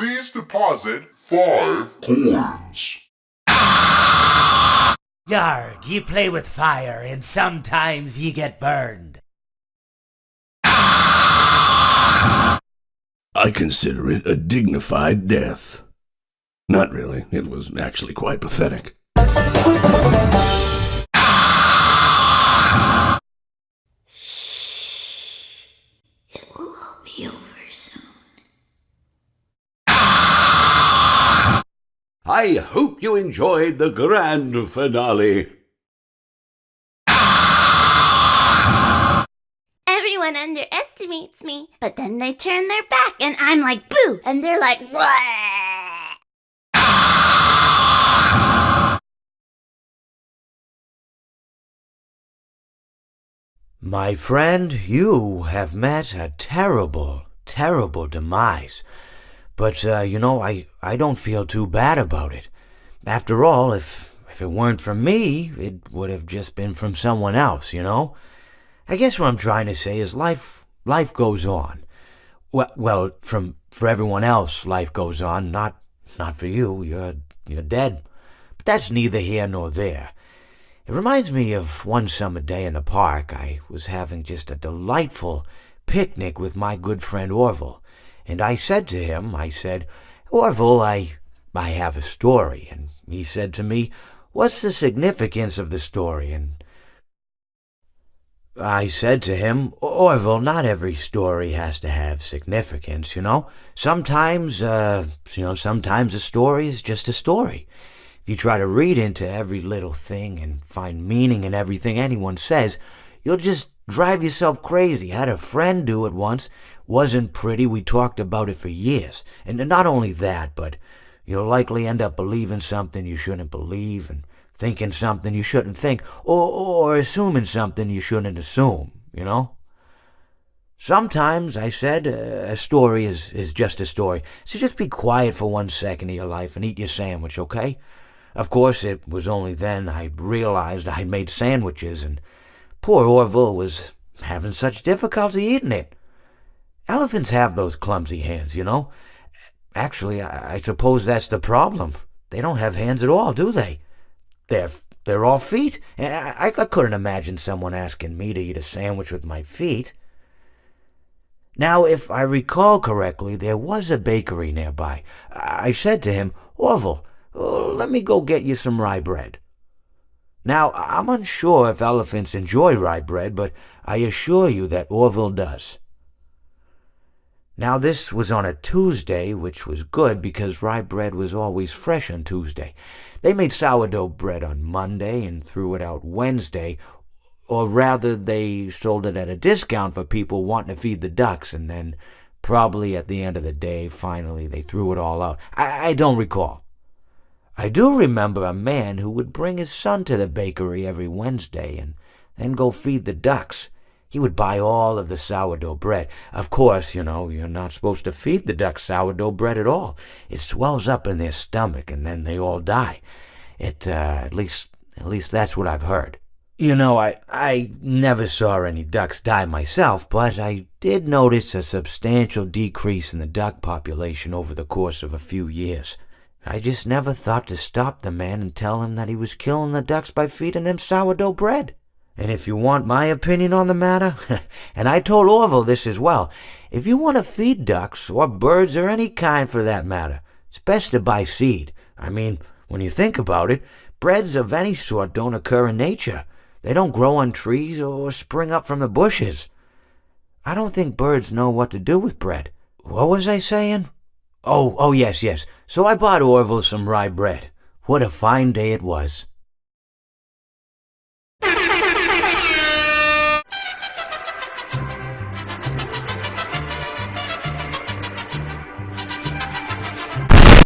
Please deposit 5 coins. Yarg, ye play with fire, and sometimes ye get burned. I consider it a dignified death. Not really. It was actually quite pathetic. Shh. It will all be over soon. I hope you enjoyed the grand finale. Everyone underestimates me, but then they turn their back and I'm like, boo! And they're like, what? My friend, you have met a terrible, terrible demise. But, I don't feel too bad about it. After all, if it weren't from me, it would have just been from someone else, you know? I guess what I'm trying to say is life goes on. Well, for everyone else, life goes on, not for you. You're dead. But that's neither here nor there. It reminds me of one summer day in the park. I was having just a delightful picnic with my good friend Orville. And I said to him, Orville, I have a story. And he said to me, what's the significance of the story? And I said to him, Orville, not every story has to have significance, you know? Sometimes a story is just a story. If you try to read into every little thing and find meaning in everything anyone says, you'll just drive yourself crazy. I had a friend do it once. Wasn't pretty. We talked about it for years. And not only that, but you'll likely end up believing something you shouldn't believe and thinking something you shouldn't think or assuming something you shouldn't assume, you know? Sometimes, I said, a story is just a story. So just be quiet for 1 second of your life and eat your sandwich, okay? Of course, it was only then I realized I made sandwiches and poor Orville was having such difficulty eating it. Elephants have those clumsy hands, you know. Actually, I suppose that's the problem. They don't have hands at all, do they? They're all feet. And I couldn't imagine someone asking me to eat a sandwich with my feet. Now, if I recall correctly, there was a bakery nearby. I said to him, Orville, let me go get you some rye bread. Now, I'm unsure if elephants enjoy rye bread, but I assure you that Orville does. Now, this was on a Tuesday, which was good because rye bread was always fresh on Tuesday. They made sourdough bread on Monday and threw it out Wednesday, or rather, they sold it at a discount for people wanting to feed the ducks, and then probably at the end of the day, finally, they threw it all out. I don't recall. I do remember a man who would bring his son to the bakery every Wednesday and then go feed the ducks. He would buy all of the sourdough bread. Of course, you know, you're not supposed to feed the ducks sourdough bread at all. It swells up in their stomach and then they all die. At least that's what I've heard. You know, I never saw any ducks die myself, but I did notice a substantial decrease in the duck population over the course of a few years. I just never thought to stop the man and tell him that he was killing the ducks by feeding them sourdough bread. And if you want my opinion on the matter, and I told Orville this as well, if you want to feed ducks, or birds, or any kind for that matter, it's best to buy seed. I mean, when you think about it, breads of any sort don't occur in nature. They don't grow on trees or spring up from the bushes. I don't think birds know what to do with bread. What was I saying? Oh, yes. So I bought Orville some rye bread. What a fine day it was.